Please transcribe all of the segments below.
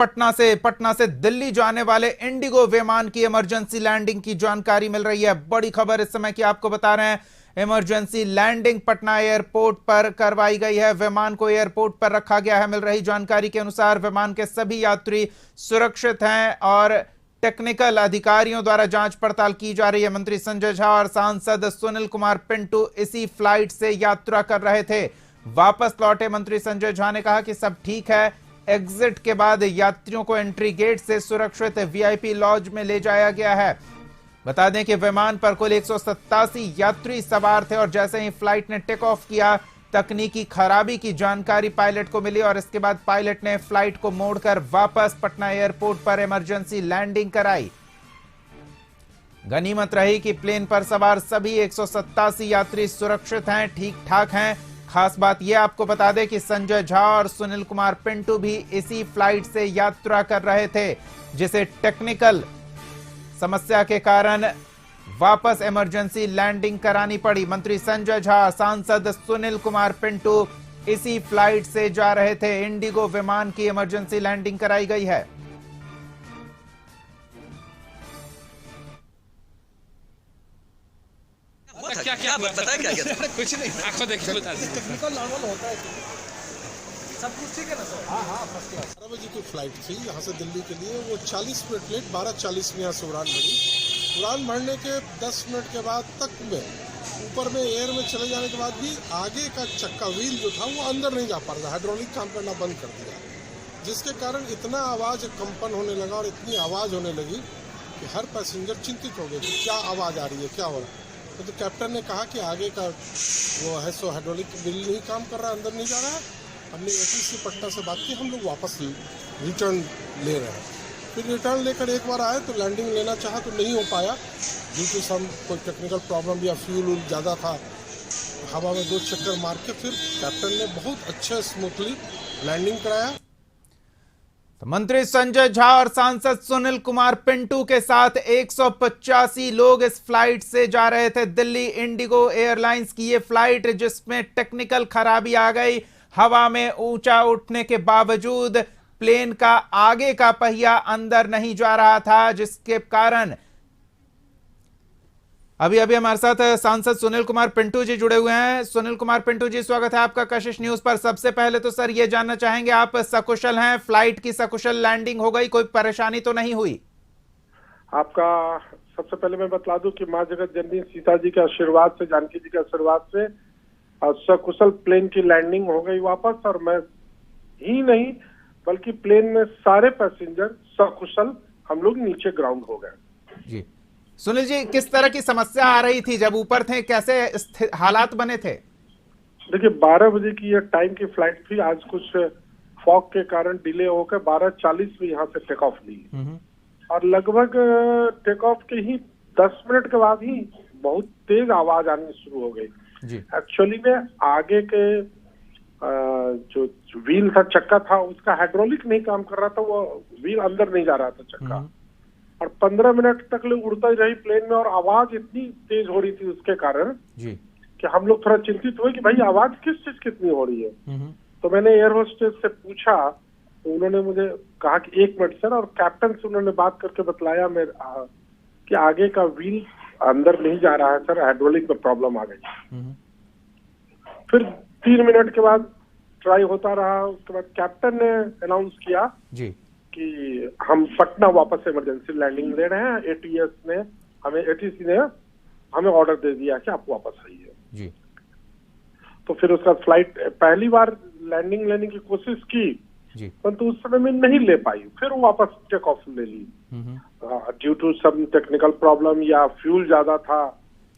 पटना से दिल्ली जाने वाले इंडिगो विमान की इमरजेंसी लैंडिंग की जानकारी मिल रही है। बड़ी खबर इस समय की आपको बता रहे हैं। इमरजेंसी लैंडिंग पटना एयरपोर्ट पर करवाई गई है। विमान को एयरपोर्ट पर रखा गया है। मिल रही जानकारी के अनुसार विमान के सभी यात्री सुरक्षित हैं और टेक्निकल अधिकारियों द्वारा जांच पड़ताल की जा रही है। मंत्री संजय झा और सांसद सुनील कुमार पिंटू इसी फ्लाइट से यात्रा कर रहे थे। वापस लौटे मंत्री संजय झा ने कहा कि सब ठीक है। एग्जिट के बाद यात्रियों को एंट्री गेट से सुरक्षित वीआईपी लॉज में ले जाया गया है। बता दें कि विमान पर कुल 187 यात्री सवार थे और जैसे ही फ्लाइट ने टेक ऑफ किया, तकनीकी खराबी की जानकारी पायलट को मिली और इसके बाद पायलट ने फ्लाइट को मोड़कर वापस पटना एयरपोर्ट पर इमरजेंसी लैंडिंग कराई। गनीमत रही कि प्लेन पर सवार सभी 187 यात्री सुरक्षित हैं, ठीक ठाक हैं। खास बात यह आपको बता दें कि संजय झा और सुनील कुमार पिंटू भी इसी फ्लाइट से यात्रा कर रहे थे, जिसे टेक्निकल समस्या के कारण वापस इमरजेंसी लैंडिंग करानी पड़ी। मंत्री संजय झा, सांसद सुनील कुमार पिंटू इसी फ्लाइट से जा रहे थे। इंडिगो विमान की इमरजेंसी लैंडिंग कराई गई है। क्या बताया क्या कुछ नहीं, आंखों देखिए बता दीजिए। टेक्निकल नॉर्मल होता है, सब कुछ ठीक है ना सर? हाँ फर्स्ट क्लास। 12 बजे की फ्लाइट थी यहाँ से दिल्ली के लिए। वो 40 मिनट लेट 12:40 में यहाँ से उड़ान भरी। उड़ान भरने के 10 मिनट के बाद तक में ऊपर में एयर में चले जाने के बाद भी आगे का चक्का व्हील जो था वो अंदर नहीं जा पा रहा था। हाइड्रोलिक काम करना बंद कर दिया, जिसके कारण इतना आवाज़ कंपन होने लगा और इतनी आवाज़ होने लगी कि हर पैसेंजर चिंतित हो गए कि क्या आवाज़ आ रही है, क्या हो रहा है। तो कैप्टन ने कहा कि आगे का वो है सो हाइड्रोलिक व्हील नहीं काम कर रहा है, अंदर नहीं जा रहा है। हमने एटीसी पटना से बात की, हम लोग वापस रिटर्न ले रहे हैं। फिर रिटर्न लेकर एक बार आए तो लैंडिंग लेना चाहा तो नहीं हो पाया, ड्यू टू सम कोई टेक्निकल प्रॉब्लम या फ्यूल ज़्यादा था। हवा में 2 चक्कर मार के फिर कैप्टन ने बहुत अच्छे स्मूथली लैंडिंग कराया। तो मंत्री संजय झा और सांसद सुनील कुमार पिंटू के साथ 185 लोग इस फ्लाइट से जा रहे थे। दिल्ली इंडिगो एयरलाइंस की ये फ्लाइट जिसमें टेक्निकल खराबी आ गई। हवा में ऊंचा उठने के बावजूद प्लेन का आगे का पहिया अंदर नहीं जा रहा था, जिसके कारण अभी हमारे साथ सांसद सुनील कुमार पिंटू जी जुड़े हुए हैं। सुनील कुमार पिंटू जी, स्वागत है आपका कशिश न्यूज पर। सबसे पहले तो सर ये जानना चाहेंगे, आप सकुशल हैं? फ्लाइट की सकुशल लैंडिंग हो गई, कोई परेशानी तो नहीं हुई? आपका सबसे पहले मैं बता दूं कि मां जगत जननी सीता जी के आशीर्वाद से, जानकी जी के आशीर्वाद से सकुशल प्लेन की लैंडिंग हो गई वापस। और मैं ही नहीं बल्कि प्लेन में सारे पैसेंजर सकुशल हम लोग नीचे ग्राउंड हो गए। जी सुनील जी, किस तरह की समस्या आ रही थी जब ऊपर थे? कैसे हालात बने थे? देखिए 12 बजे की ये टाइम की फ्लाइट थी। आज कुछ फॉग के कारण डिले होकर 12:40 में यहाँ से टेक ऑफ ली और लगभग टेक ऑफ के ही 10 मिनट के बाद ही बहुत तेज आवाज आनी शुरू हो गई। एक्चुअली में आगे के जो व्हील था, चक्का था, उसका हाइड्रोलिक नहीं काम कर रहा था, वो व्हील अंदर नहीं जा रहा था चक्का। और 15 मिनट तक लोग उड़ता ही रही प्लेन में और आवाज इतनी तेज हो रही थी उसके कारण कि हम लोग थोड़ा चिंतित हुए कि भाई आवाज किस चीज कितनी हो रही है। तो मैंने एयर होस्टेस से पूछा तो उन्होंने मुझे कहा कि 1 मिनट सर, और कैप्टन से उन्होंने बात करके बतलाया कि आगे का व्हील अंदर नहीं जा रहा है सर, हाइड्रोलिक में प्रॉब्लम आ गई। फिर 3 मिनट के बाद ट्राई होता रहा। उसके बाद कैप्टन ने अनाउंस किया कि हम पटना वापस इमरजेंसी लैंडिंग ले रहे हैं। एटीसी ने हमें ऑर्डर दे दिया कि आप वापस आइए। तो फिर उसका फ्लाइट पहली बार लैंडिंग लेने की कोशिश की, परंतु उस समय में नहीं ले पाई। फिर वो वापस टेक ऑफ ले ली due to some technical problem या फ्यूल ज्यादा था।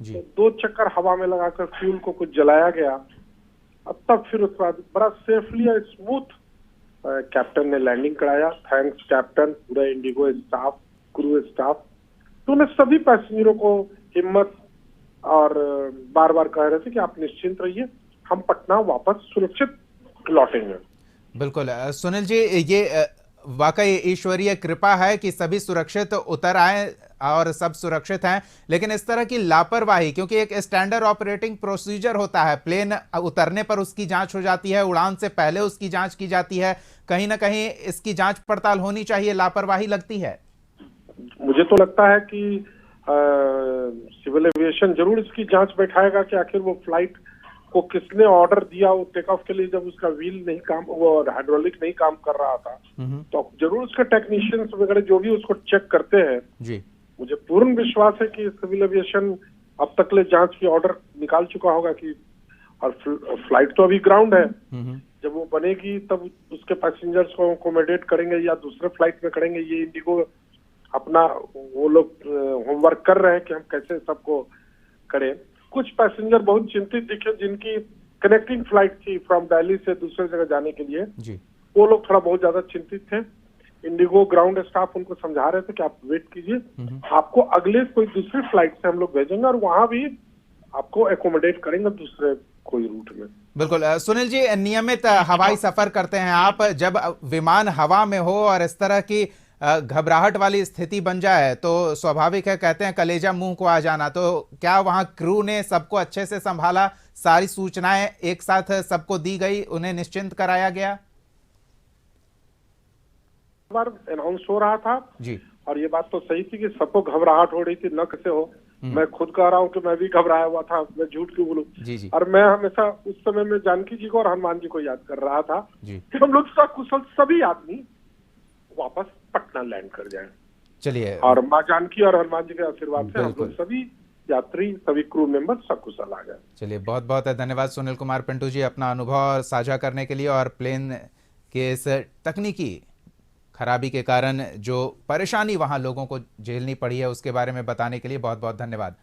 तो 2 चक्कर हवा में लगाकर फ्यूल को कुछ जलाया गया। अब तब फिर उसके बाद बड़ा सेफली और स्मूथ कैप्टन ने लैंडिंग कराया। थैंक्स कैप्टन, पूरा इंडिगो स्टाफ, क्रू स्टाफ। तो उन्हें सभी पैसेंजरों को हिम्मत और बार बार कह रहे थे कि आप निश्चिंत रहिए, हम पटना वापस सुरक्षित लौटेंगे। बिल्कुल सुनील जी, ये वाकई ईश्वरीय कृपा है कि सभी सुरक्षित उतर आए। और सब सुरक्षित हैं, लेकिन इस तरह की लापरवाही, क्योंकि एक स्टैंडर्ड ऑपरेटिंग प्रोसीजर होता है, प्लेन उतरने पर उसकी जांच हो जाती है, उड़ान से पहले उसकी जांच की जाती है, कहीं ना कहीं इसकी जांच पड़ताल होनी चाहिए, लापरवाही लगती है। मुझे तो लगता है कि सिविल एविएशन जरूर इसकी जांच बैठाएगा कि आखिर वो फ्लाइट को किसने ऑर्डर दिया वो टेक ऑफ के लिए, जब उसका व्हील नहीं काम, वो हाइड्रोलिक नहीं काम कर रहा था, तो जरूर उसके टेक्नीशियंस वगैरह जो भी उसको चेक करते हैं जी। मुझे पूर्ण विश्वास है कि सिविल एविएशन अब तक ले जांच की ऑर्डर निकाल चुका होगा कि, और फ्लाइट तो अभी ग्राउंड है, जब वो बनेगी तब उसके पैसेंजर्स को अकोमोडेट करेंगे या दूसरे फ्लाइट में करेंगे, ये इंडिगो अपना वो लोग होमवर्क कर रहे हैं कि हम कैसे सबको करें। कुछ पैसेंजर बहुत चिंतित दिखे जिनकी कनेक्टिंग फ्लाइट थी फ्रॉम दिल्ली से दूसरे जगह जाने के लिए जी। वो लोग थोड़ा बहुत ज्यादा चिंतित थे। इंडिगो ग्राउंड स्टाफ उनको समझा रहे थे कि आप वेट कीजिए, आपको अगले कोई दूसरी फ्लाइट से हम लोग भेजेंगे और वहां भी आपको एकोमोडेट करेंगे दूसरे कोई रूट में। बिल्कुल। सुनील जी, नियमित हवाई सफर करते हैं आप, जब विमान हवा में हो और इस तरह की घबराहट वाली स्थिति बन जाए तो स्वाभाविक है, कहते हैं कलेजा मुंह को आ जाना, तो क्या वहां क्रू ने सबको अच्छे से संभाला, सारी सूचनाएं एक साथ सबको दी गई, उन्हें निश्चिंत कराया गया? बार अनाउंस हो रहा था जी। और ये बात तो सही थी कि सबको घबराहट हो रही थी, न कैसे हो। मैं खुद कह रहा हूँ कि मैं भी घबराया हुआ था, मैं झूठ क्यों बोलूं। जी जी। और मैं हमेशा उस समय में जानकी जी को और हनुमान जी को याद कर रहा था जी। कि हम लोग सकुशल सभी आदमी वापस पटना लैंड कर जाएं। चलिए, और माँ जानकी और हनुमान जी के आशीर्वाद से हम बिल्कुल। लोग सभी यात्री, सभी क्रू मेंबर सकुशल आ गए। चलिए, बहुत बहुत धन्यवाद सुनील कुमार पिंटू जी, अपना अनुभव साझा करने के लिए और प्लेन के इस तकनीकी खराबी के कारण जो परेशानी वहां लोगों को झेलनी पड़ी है उसके बारे में बताने के लिए बहुत बहुत धन्यवाद।